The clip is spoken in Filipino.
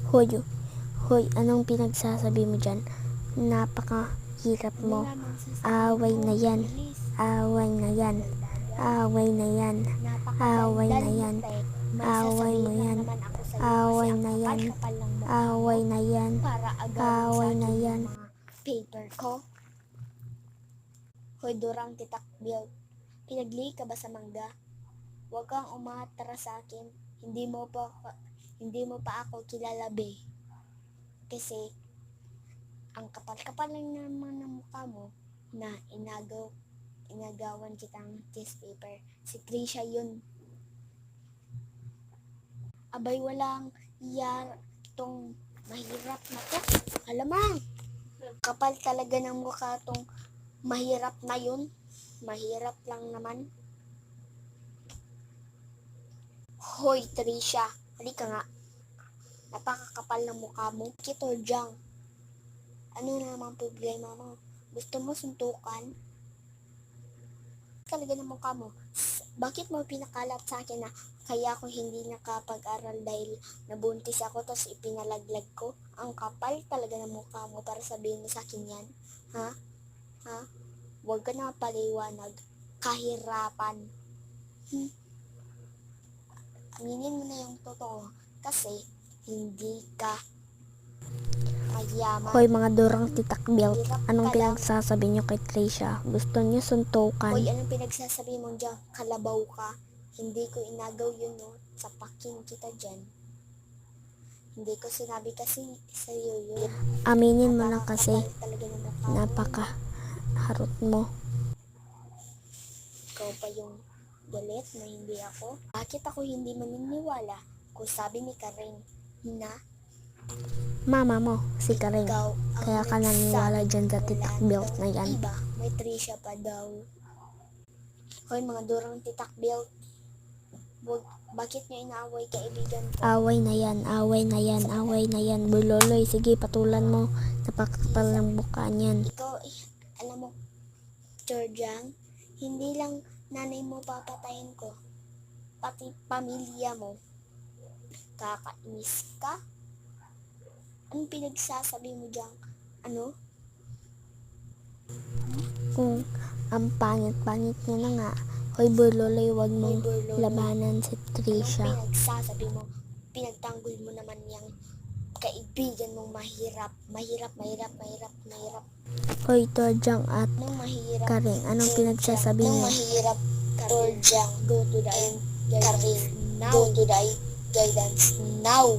Hoy, hoy, anong pinagsasabi mo dyan? Napakahirap mo. Away na yan. Away na yan. Away na yan. Away na yan. Away mo yan. Away na yan. Away na yan. Away na yan. Paper ko. Hoy, Durang Titakbil, pinagli ka ba sa mangga? Huwag kang umatras sa akin. Hindi mo pa ako kilala, be. Kasi ang kapal-kapal lang naman ng mukha mo na inagawan kitang test paper. Si Trisha yun. Abay, walang iyar tong mahirap na to. Alamang, kapal talaga ng mukha tong mahirap na yun. Mahirap lang naman. Hoy, Trisha, halika nga. Napakakapal ng mukha mo. Kito, Jang. Ano na naman problema mo? Gusto mo suntukan? Talaga ng mukha mo. Bakit mo pinakalat sa akin na kaya ako hindi nakapag-aral dahil nabuntis ako tapos ipinalaglag ko? Ang kapal talaga ng mukha mo para sabihin mo sa akin yan. Ha? Ha? Huwag ka na paliwanag. Kahirapan. Aminin mo na yung totoo kasi hindi ka mayaman. Hoy, mga Durang Titakbil, anong pinagsasabi nyo kay Trisha? Gusto nyo suntukan? Hoy, anong pinagsasabi mo dyan? Kalabaw ka. Hindi ko inagaw yun, no? Sapakin kita dyan. Hindi ko sinabi kasi sa'yo yun. Aminin mo na kasi. Talaga ng mukha mo. Napakaharot mo. Ikaw pa yung galit na hindi ako? Bakit ako hindi maniniwala kung sabi ni Karen na Mama mo, si Karen. ikaw ang Kaya ka naniwala dyan sa Titakbil na yan. Iba, may Trisha pa daw. Hoy, mga Durang Titakbil, bakit niyo inaaway kaibigan ko? Away na yan, away na yan, away na yan. Buloloy, sige, patulan mo. Napakapal ng mukha niyan. Ikaw, alam mo, Georgiang, hindi lang nanay mo papatayin ko, pati pamilya mo. Kakainis ka? Anong pinagsasabi mo dyan? Ano? Kung ang pangit-pangit niya na nga. Hoy, Buloloy, wag mong Buloloy. labanan si Trisha. Anong pinagsasabi mo? Pinagtanggol mo naman yung kaibigan mong mahirap. Mahirap. Hoy, Torjang at Nung mahirap, Karen, anong pinagsasabi nung niya? mahirap, Georgiang, go to the guidance now. Go to the guidance now.